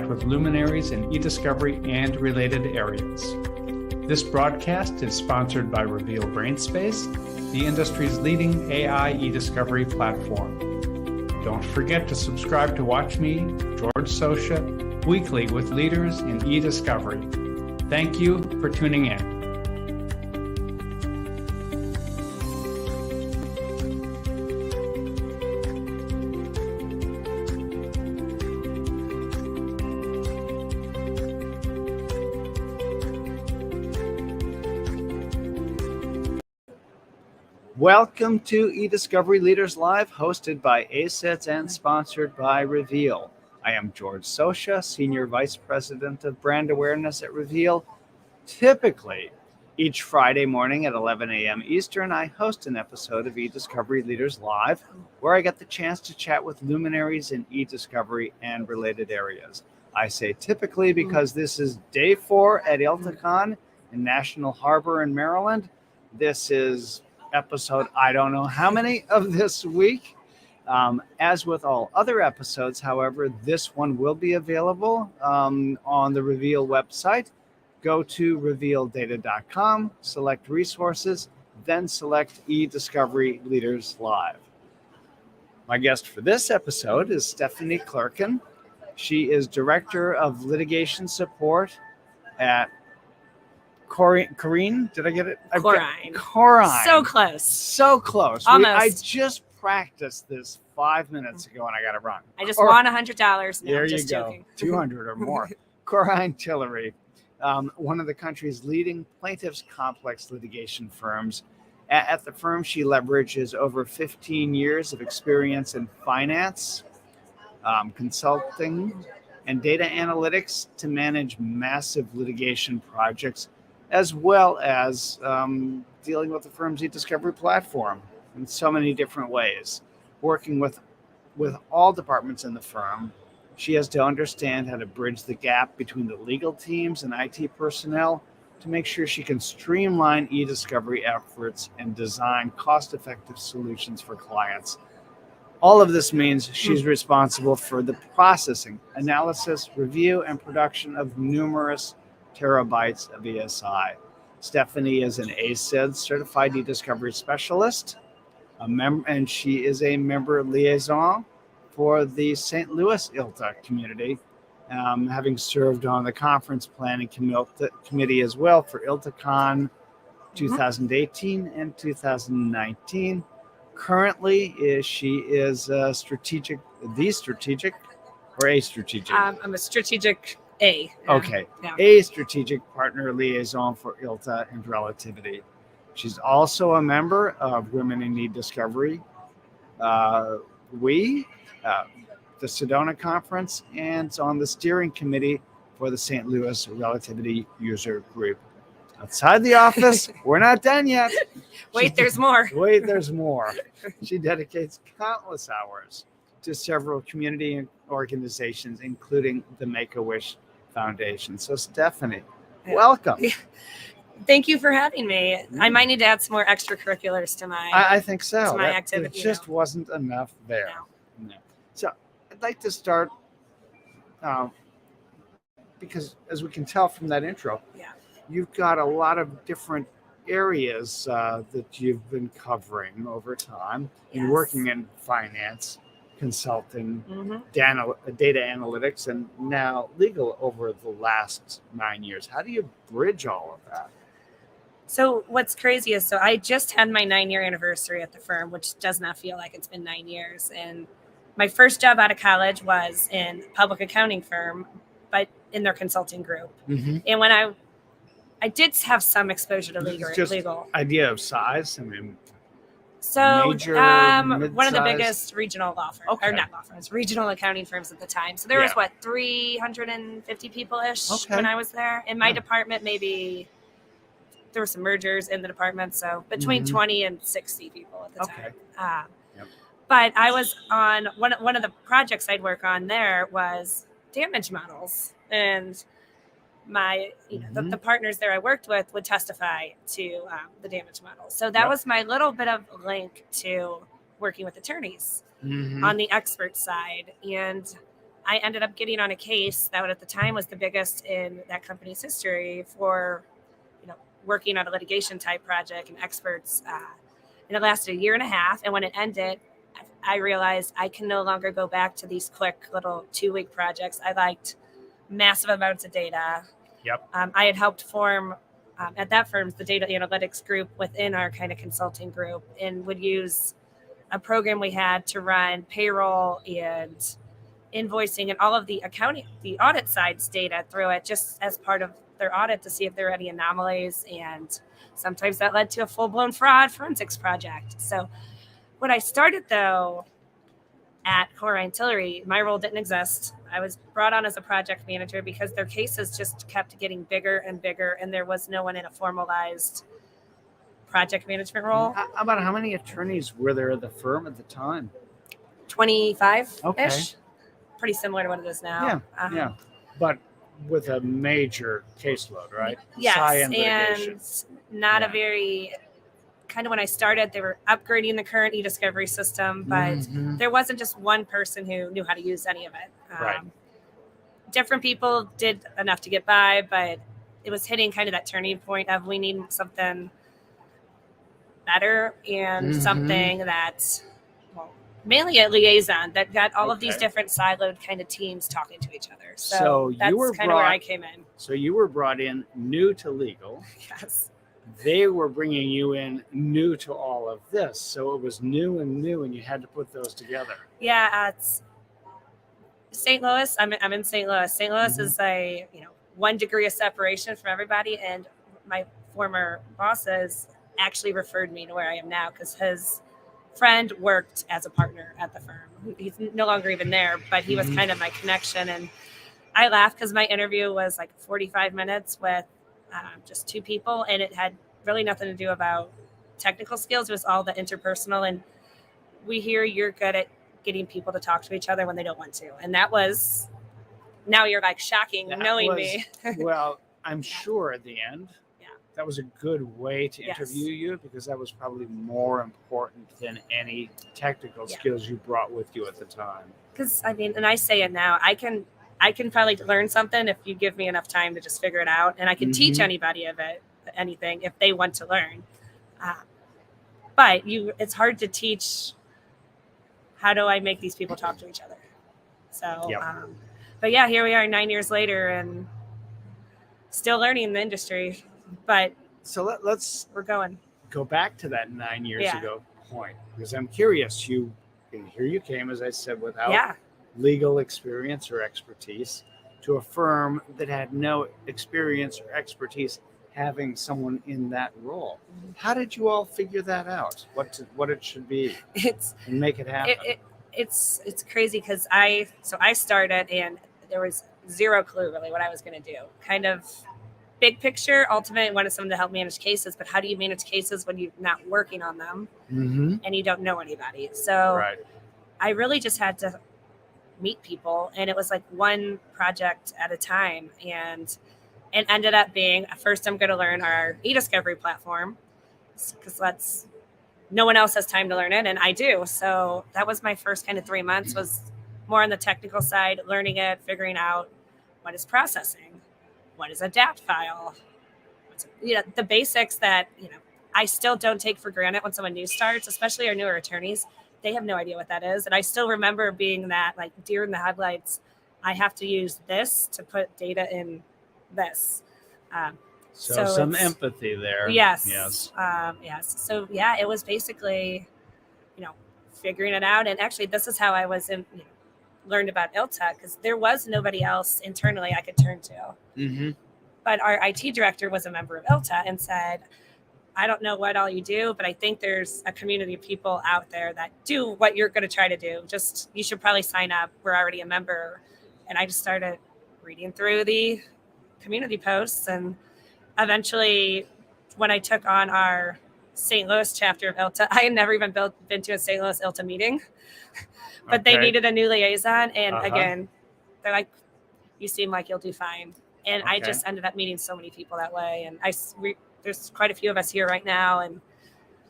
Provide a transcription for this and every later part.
with luminaries in e-discovery and related areas. This broadcast is sponsored by Reveal-Brainspace, the industry's leading AI e-discovery platform. Don't forget to subscribe to watch me, George Socha, weekly with leaders in e-discovery. Thank you for tuning in. Welcome to eDiscovery Leaders Live, hosted by ACEDS and sponsored by Reveal. I am George Socha, Senior Vice President of Brand Awareness at Reveal. Typically, each Friday morning at 11 a.m. Eastern, I host an episode of eDiscovery Leaders Live, where I get the chance to chat with luminaries in eDiscovery and related areas. I say typically because this is day 4 at ILTACON in National Harbor in Maryland. This is episode I don't know how many of this week. As with all other episodes, however, this one will be available on the Reveal website. Go to revealdata.com, select resources, then select eDiscovery Leaders Live. My guest for this episode is Stephanie Clerkin. She is Director of Litigation Support at Korein, did I get it? Korein. Korein. So close. So close. Almost. I just practiced this 5 minutes ago and I got it wrong. I just won $100. No, there just you go. joking. 200 or more. Korein Tillery, one of the country's leading plaintiffs' complex litigation firms. At the firm, she leverages over 15 years of experience in finance, consulting, and data analytics to manage massive litigation projects, as well as dealing with the firm's e-discovery platform in so many different ways. Working with all departments in the firm, she has to understand how to bridge the gap between the legal teams and IT personnel to make sure she can streamline e-discovery efforts and design cost-effective solutions for clients. All of this means she's responsible for the processing, analysis, review, and production of numerous terabytes of ESI. Stephanie is an ACEDS certified e-discovery specialist, and she is a member liaison for the St. Louis ILTA community, having served on the conference planning committee as well for ILTACON 2018 and 2019. Currently, she is a strategic I'm a strategic A. Okay. Yeah. A strategic partner liaison for ILTA and Relativity. She's also a member of Women in E-Discovery, the Sedona Conference, and on the steering committee for the St. Louis Relativity User Group. Outside the office, we're not done yet. There's more. Wait, there's more. She dedicates countless hours to several community organizations, including the Make-A-Wish Foundation. So, Stephanie, welcome. Thank you for having me. I might need to add some more extracurriculars to my I think so. To my activity. It just wasn't enough there. No. So I'd like to start because, as we can tell from that intro, you've got a lot of different areas that you've been covering over time. You're working in finance, consulting, data analytics, and now legal over the last 9 years. How do you bridge all of that? So what's crazy is, I just had my 9-year anniversary at the firm, which does not feel like it's been 9 years. And my first job out of college was in a public accounting firm, but in their consulting group. And when I did have some exposure to legal. Idea of size? I mean, so major, one of the biggest regional law firms, or not law firms, regional accounting firms at the time. So there was 350 people-ish when I was there. In my department, maybe there were some mergers in the department, so between 20 and 60 people at the time. But I was on one of the projects I'd work on there was damage models, and my the partners there I worked with would testify to the damage models. So that was my little bit of link to working with attorneys on the expert side. And I ended up getting on a case that at the time was the biggest in that company's history for, working on a litigation type project and experts. And it lasted 1.5 years. And when it ended, I realized I can no longer go back to these quick little 2-week projects. I liked massive amounts of data. Yep. I had helped form at that firm the data analytics group within our kind of consulting group, and would use a program we had to run payroll and invoicing and all of the accounting, the audit side's data through it, just as part of their audit to see if there were any anomalies. And sometimes that led to a full-blown fraud forensics project. So when I started, though, at Korein Tillery, my role didn't exist. I was brought on as a project manager because their cases just kept getting bigger and bigger, and there was no one in a formalized project management role. About how many attorneys were there at the firm at the time? 25-ish. Okay. Pretty similar to what it is now. Yeah. But with a major caseload, right? Yes, High-end and litigation. not a very... Kind of when I started, they were upgrading the current e-discovery system, but there wasn't just one person who knew how to use any of it. Right. Different people did enough to get by, but it was hitting kind of that turning point of we need something better and something that, mainly a liaison that got all of these different siloed kind of teams talking to each other. So that's kind of where I came in. So you were brought in new to legal. Yes. They were bringing you in new to all of this. So it was new, and you had to put those together. Yeah, it's St. Louis. I'm in St. Louis. St. Louis is a 1 degree of separation from everybody, and my former bosses actually referred me to where I am now because his friend worked as a partner at the firm. He's no longer even there, but he was kind of my connection. And I laughed because my interview was like 45 minutes with just 2 people, and it had really nothing to do about technical skills. It was all the interpersonal, and we hear you're good at getting people to talk to each other when they don't want to. And that was, now you're like shocking knowing me. Well, I'm sure at the end, that was a good way to interview you, because that was probably more important than any technical skills you brought with you at the time. Because and I say it now, I can probably learn something if you give me enough time to just figure it out, and I can teach anybody of it anything if they want to learn. But it's hard to teach. How do I make these people talk to each other? So, but yeah, here we are 9 years later and still learning the industry. But so we're going. Go back to that 9 years ago point, because I'm curious. Here you came, as I said, without legal experience or expertise, to a firm that had no experience or expertise having someone in that role. How did you all figure that out? What it should be and make it happen? It's crazy because I started and there was zero clue really what I was going to do. Kind of big picture, ultimately I wanted someone to help manage cases, but how do you manage cases when you're not working on them and you don't know anybody? So I really just had to meet people, and it was like one project at a time, and it ended up being, first I'm going to learn our e-discovery platform because no one else has time to learn it, and I do. So that was my first kind of 3 months, was more on the technical side, learning it, figuring out what is processing, what is a DAP file, the basics that I still don't take for granted when someone new starts, especially our newer attorneys. They have no idea what that is. And I still remember being that like deer in the headlights. I have to use this to put data in this. So some empathy there. Yes. So it was basically, figuring it out. And actually this is how I was learned about ILTA, because there was nobody else internally I could turn to. But our IT director was a member of ILTA and said, I don't know what all you do, but I think there's a community of people out there that do what you're going to try to do. Just, you should probably sign up. We're already a member. And I just started reading through the community posts. And eventually, when I took on our St. Louis chapter of ILTA, I had never even been to a St. Louis ILTA meeting, but they needed a new liaison. And again, they're like, you seem like you'll do fine. And I just ended up meeting so many people that way. And there's quite a few of us here right now, and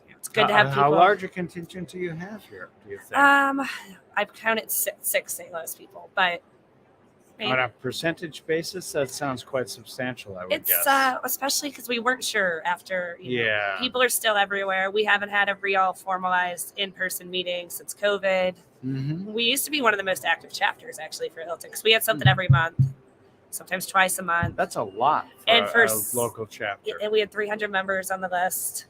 it's good to have people. How large a contingent do you have here, do you think? I've counted six St. Louis people, but On a percentage basis, that sounds quite substantial, I would guess. Especially because we weren't sure after, people are still everywhere. We haven't had a real formalized in-person meeting since COVID. Mm-hmm. We used to be one of the most active chapters, actually, for ILTACON, because we had something every month, sometimes twice a month. That's a lot for a local chapter. And we had 300 members on the list,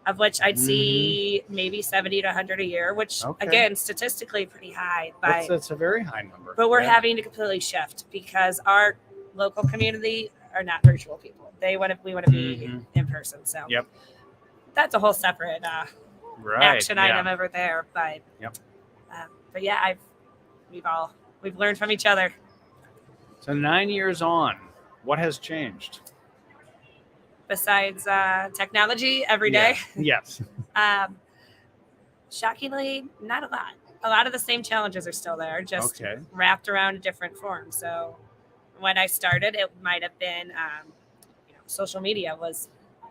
of which I'd see maybe 70 to 100 a year, which, again, statistically pretty high. That's a very high number. But we're having to completely shift because our local community are not virtual people. We want to be in person. So that's a whole separate action item over there. But yeah, we've learned from each other. So 9 years on, what has changed? Besides technology every day? Yes. Shockingly, not a lot. A lot of the same challenges are still there, just wrapped around a different form. So when I started, it might have been, social media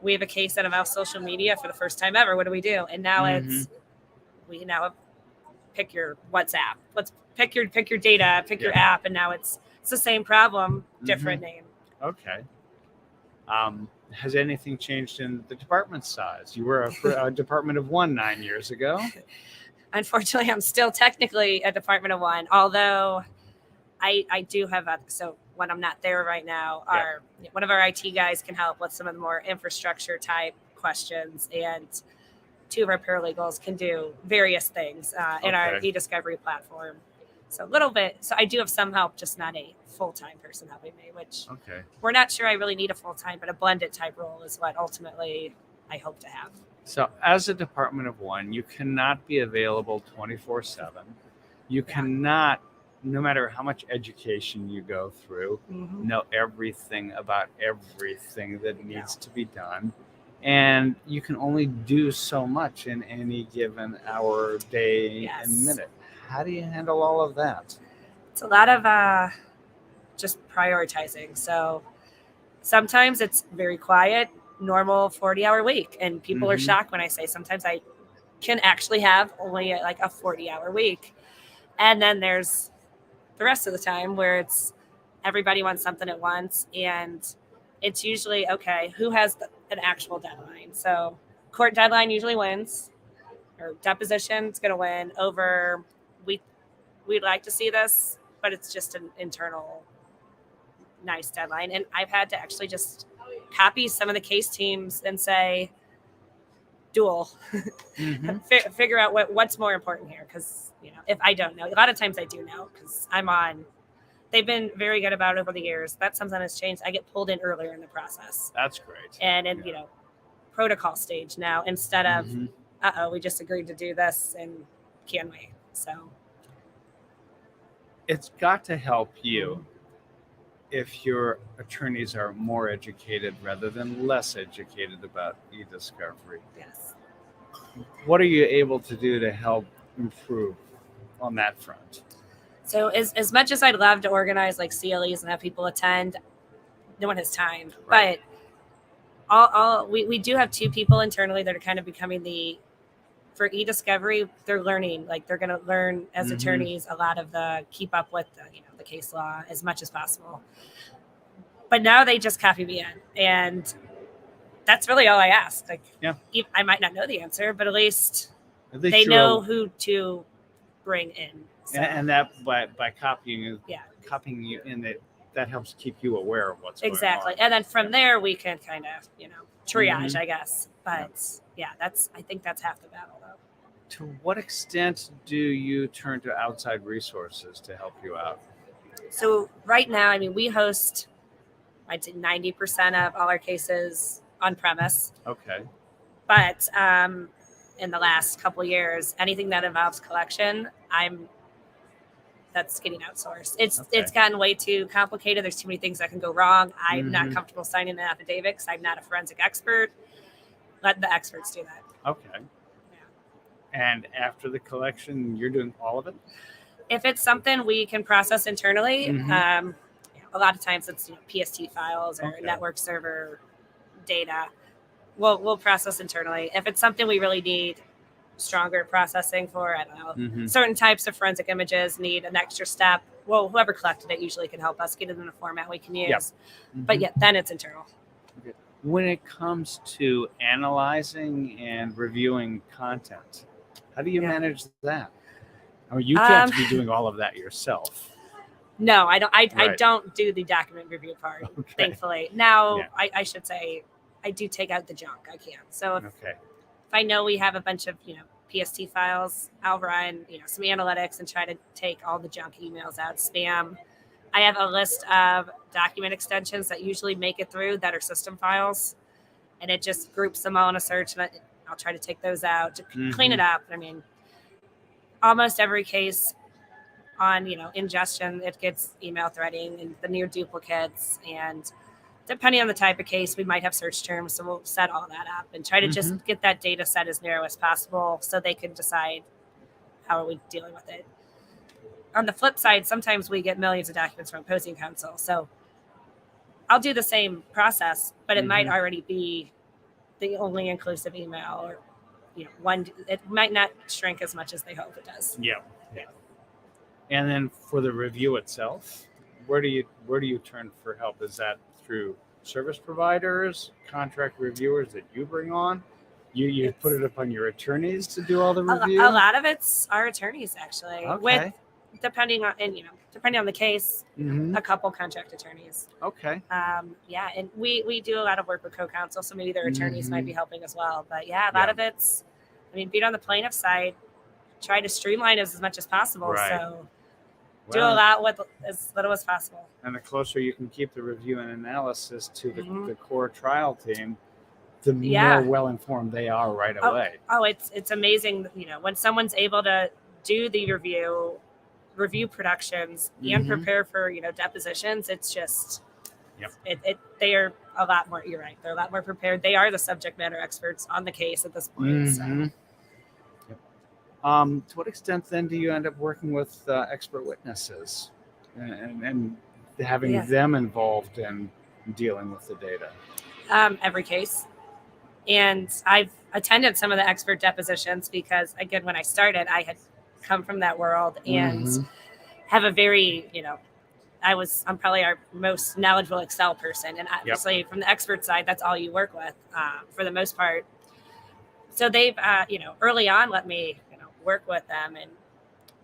we have a case that involves social media for the first time ever. What do we do? And now we now pick your WhatsApp. Let's pick your data, pick your app. And now it's the same problem, different name. Okay. Has anything changed in the department size? You were a department of one 9 years ago. Unfortunately, I'm still technically a department of one, although I do have so when I'm not there right now, one of our IT guys can help with some of the more infrastructure type questions, and two of our paralegals can do various things in our e-discovery platform. So a little bit. So I do have some help, just not a full-time person helping me, which we're not sure I really need a full-time, but a blended type role is what ultimately I hope to have. So as a department of one, you cannot be available 24/7. You cannot, no matter how much education you go through, know everything about everything that needs to be done. And you can only do so much in any given hour, day, and minute. How do you handle all of that? It's a lot of just prioritizing. So sometimes it's very quiet, normal 40-hour week. And people are shocked when I say sometimes I can actually have only like a 40-hour week. And then there's the rest of the time where it's everybody wants something at once. And it's usually, who has an actual deadline? So court deadline usually wins, or deposition's going to win over, we'd like to see this, but it's just an internal nice deadline. And I've had to actually just copy some of the case teams and say, dual, figure out what's more important here. Because, if I don't know, a lot of times I do know because they've been very good about it over the years. That sometimes has changed. I get pulled in earlier in the process. That's great. And in, protocol stage now, instead of, we just agreed to do this and can we? So it's got to help you if your attorneys are more educated rather than less educated about e-discovery. Yes. What are you able to do to help improve on that front? So as much as I'd love to organize like CLEs and have people attend, no one has time. Right. But we do have two people internally that are kind of becoming for e-discovery, they're learning, like they're going to learn as attorneys a lot of keep up with the case law as much as possible. But now they just copy me in, and that's really all I ask. Like, I might not know the answer, but at least they know who to bring in. So. And that by copying you in, that helps keep you aware of what's going on. And then from there we can kind of triage, I guess. But I think that's half the battle, though. To what extent do you turn to outside resources to help you out? So right now, we host, I'd say 90% of all our cases on premise. Okay. But in the last couple of years, anything that involves collection, that's getting outsourced. It's gotten way too complicated. There's too many things that can go wrong. I'm not comfortable signing an affidavit because I'm not a forensic expert. Let the experts do that. Okay. Yeah. And after the collection, you're doing all of it? If it's something we can process internally, a lot of times it's PST files or network server data. We'll process internally. If it's something we really need stronger processing for, I don't know, certain types of forensic images need an extra step, well, whoever collected it usually can help us get it in a format we can use. Yep. Mm-hmm. But yeah, then it's internal. Okay. When it comes to analyzing and reviewing content, how do you manage that? I mean, you can't be doing all of that yourself. No, I don't. I don't do the document review part, thankfully. Now, I should say, I do take out the junk. I can. So if I know we have a bunch of PST files, I'll run some analytics and try to take all the junk emails out, spam. I have a list of document extensions that usually make it through that are system files, and it just groups them all in a search, and I'll try to take those out to clean it up. I mean, almost every case on ingestion, it gets email threading and the near duplicates, and depending on the type of case, we might have search terms, so we'll set all that up and try to just get that data set as narrow as possible so they can decide how are we dealing with it. On the flip side, sometimes we get millions of documents from opposing counsel, so I'll do the same process, but it might already be the only inclusive email, or one. It might not shrink as much as they hope it does. Yeah. And then for the review itself, where do you turn for help? Is that through service providers, contract reviewers that you bring on? You put it upon your attorneys to do all the review? A lot of it's our attorneys, actually. Okay. Depending on the case, a couple contract attorneys. Okay. And we do a lot of work with co-counsel, so maybe their attorneys might be helping as well. But a lot of it's, being on the plaintiff side, try to streamline as much as possible. Right. So do a lot with as little as possible. And the closer you can keep the review and analysis to the core trial team, the more well-informed they are right away. It's amazing, when someone's able to do the review productions and prepare for, depositions, it's just, they are a lot more, you're right, they're a lot more prepared. They are the subject matter experts on the case at this point. So. To what extent then do you end up working with expert witnesses and having them involved in dealing with the data? Every case. And I've attended some of the expert depositions because, again, when I started, I had come from that world and have a very, I'm probably our most knowledgeable Excel person. And obviously from the expert side, that's all you work with for the most part. So they've, early on let me work with them, and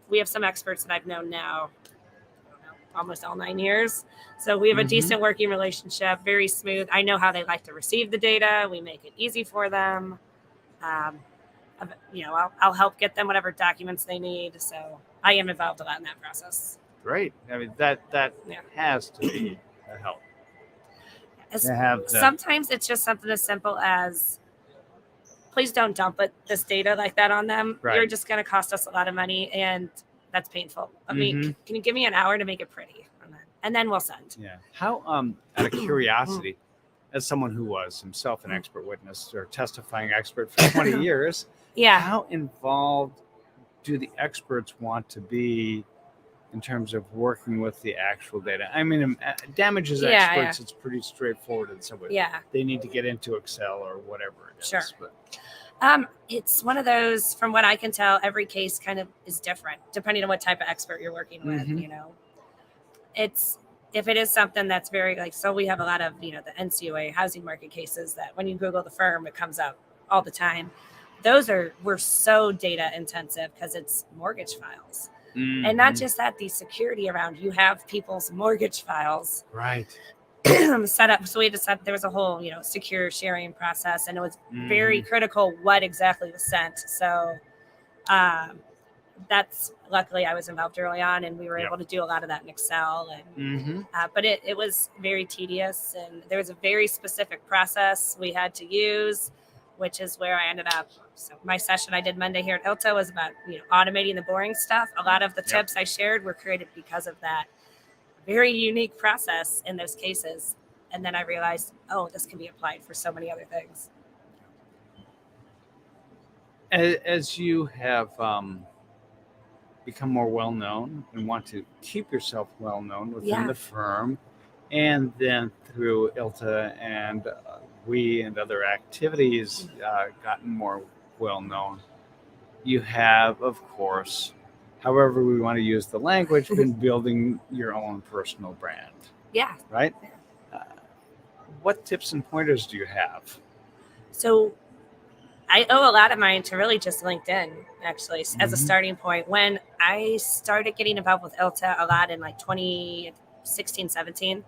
we have some experts that I've known now, almost all 9 years. So we have a decent working relationship, very smooth. I know how they like to receive the data. We make it easy for them. I'll help get them whatever documents they need. So I am involved a lot in that process. Great. I mean, that has to be a help. Sometimes it's just something as simple as, please don't dump this data like that on them. Right. You're just going to cost us a lot of money, and that's painful. I mean, can you give me an hour to make it pretty? And then we'll send. Yeah. How, out of curiosity, as someone who was himself an expert witness or testifying expert for 20 years, how involved do the experts want to be in terms of working with the actual data? I mean, damages experts, it's pretty straightforward in some way. Yeah. They need to get into Excel or whatever it is. Sure. But. It's one of those, from what I can tell, every case kind of is different depending on what type of expert you're working with, It's, if it is something that's very so we have a lot of, the NCUA housing market cases that when you Google the firm, it comes up all the time. We're so data intensive because it's mortgage files. And not just that, the security around, you have people's mortgage files set up. So we had to set, there was a whole, secure sharing process, and it was very critical what exactly was sent. So that's, luckily I was involved early on, and we were able to do a lot of that in Excel. And but it was very tedious, and there was a very specific process we had to use, which is where I ended up. So my session I did Monday here at ILTA was about automating the boring stuff. A lot of the tips I shared were created because of that very unique process in those cases. And then I realized, this can be applied for so many other things. As you have become more well-known and want to keep yourself well-known within the firm, and then through ILTA and we and other activities gotten more well-known, you have, of course, however we want to use the language, been building your own personal brand. Yeah. Right? What tips and pointers do you have? So I owe a lot of mine to really just LinkedIn, actually, as a starting point. When I started getting involved with ILTA a lot in like 2016, 17,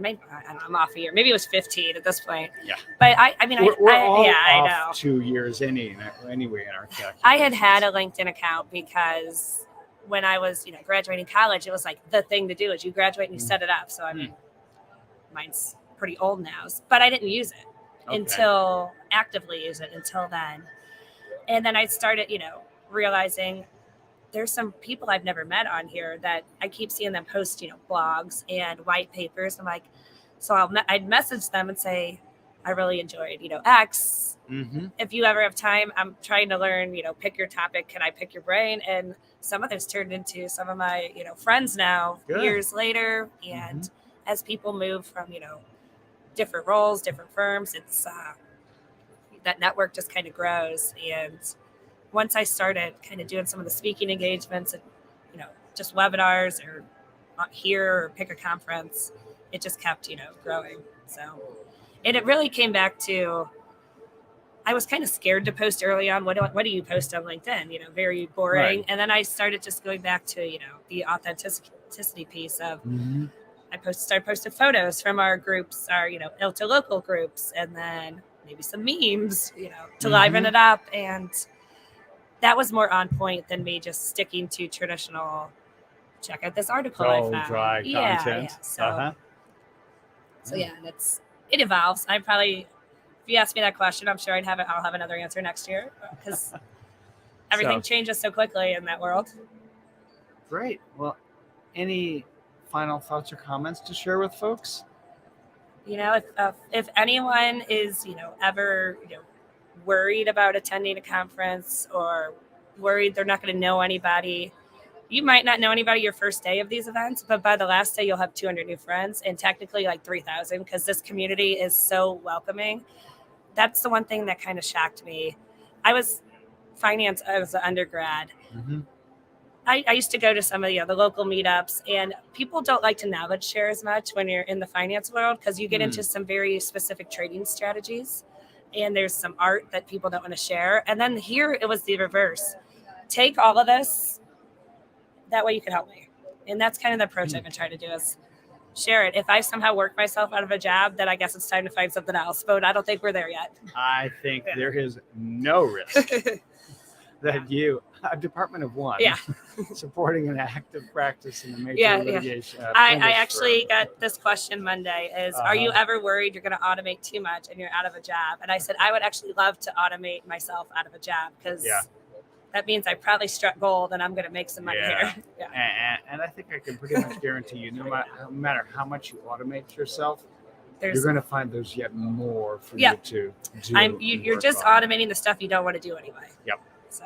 I'm off a year. Maybe it was 15 at this point. Yeah. But I mean, we're all I off know. 2 years anyway in our calculations. I had a LinkedIn account because when I was, graduating college, it was like the thing to do is you graduate and you set it up. So I mean, mine's pretty old now, but I didn't use it actively use it until then. And then I started, realizing there's some people I've never met on here that I keep seeing them post, blogs and white papers. I'm like, so I'd message them and say, I really enjoyed, X. If you ever have time, I'm trying to learn, pick your topic. Can I pick your brain? And some of this turned into some of my, friends now, years later. And as people move from, different roles, different firms, it's that network just kind of grows. And once I started kind of doing some of the speaking engagements and, just webinars or here or pick a conference, it just kept, growing. So, and it really came back to, I was kind of scared to post early on. What do you post on LinkedIn? Very boring. Right. And then I started just going back to, the authenticity piece of, I posted photos from our groups, our, ILTA local groups, and then maybe some memes, to liven it up. And that was more on point than me just sticking to traditional, check out this article I found. Dry content. Yeah. So yeah, it evolves. I probably, if you ask me that question, I'm sure I'll have another answer next year because everything changes so quickly in that world. Great. Well, any final thoughts or comments to share with folks? If anyone is, ever, worried about attending a conference or worried they're not going to know anybody, you might not know anybody your first day of these events, but by the last day, you'll have 200 new friends and technically like 3,000 because this community is so welcoming. That's the one thing that kind of shocked me. I was finance as an undergrad. I used to go to some of the local meetups, and people don't like to knowledge share as much when you're in the finance world because you get into some very specific trading strategies, and there's some art that people don't want to share. And then here it was the reverse. Take all of this, that way you can help me. And that's kind of the approach I've been trying to do is share it. If I somehow work myself out of a job, then I guess it's time to find something else. But I don't think we're there yet. I think there is no risk that you, a department of one, supporting an active practice in a major litigation. I actually got this question Monday is, are you ever worried you're going to automate too much and you're out of a job? And I said, I would actually love to automate myself out of a job because that means I probably struck gold and I'm going to make some money here. And I think I can pretty much guarantee you, no matter how much you automate yourself, you're going to find there's yet more for you to do. You're just automating the stuff you don't want to do anyway. So,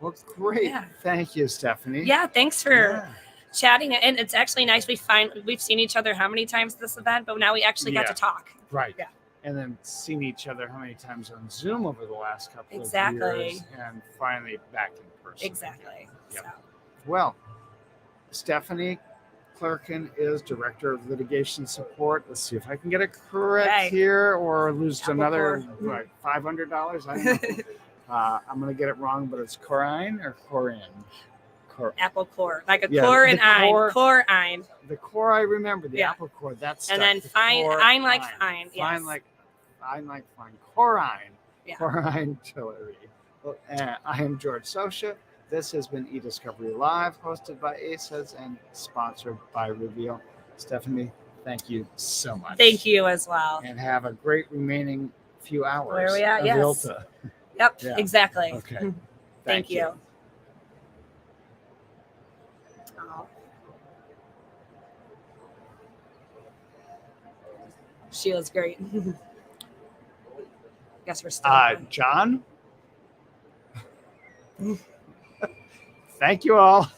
Well, great. Yeah. Thank you, Stephanie. Yeah, thanks for chatting. And it's actually nice. We've seen each other how many times this event, but now we actually got to talk. Right. Yeah. And then seen each other how many times on Zoom over the last couple of years, and finally back in person. Exactly. Yep. So. Well, Stephanie Clerkin is Director of Litigation Support. Let's see if I can get it correct here or lose another $500. I don't know. I'm going to get it wrong, but it's Korein or Korein? Apple core, like a core and ein. Korein. The core, I remember. The apple core, that's and then fine, ein like fine. Fine like fine. Korein. Yeah. Korein Tillery. Well, I am George Socha. This has been eDiscovery Live, hosted by ACEDS and sponsored by Reveal. Stephanie, thank you so much. Thank you as well. And have a great remaining few hours. Where are we at? Yes. ILTA. Yep, exactly. Okay. Thank you. Sheila's great. Guess we're still John? Thank you all.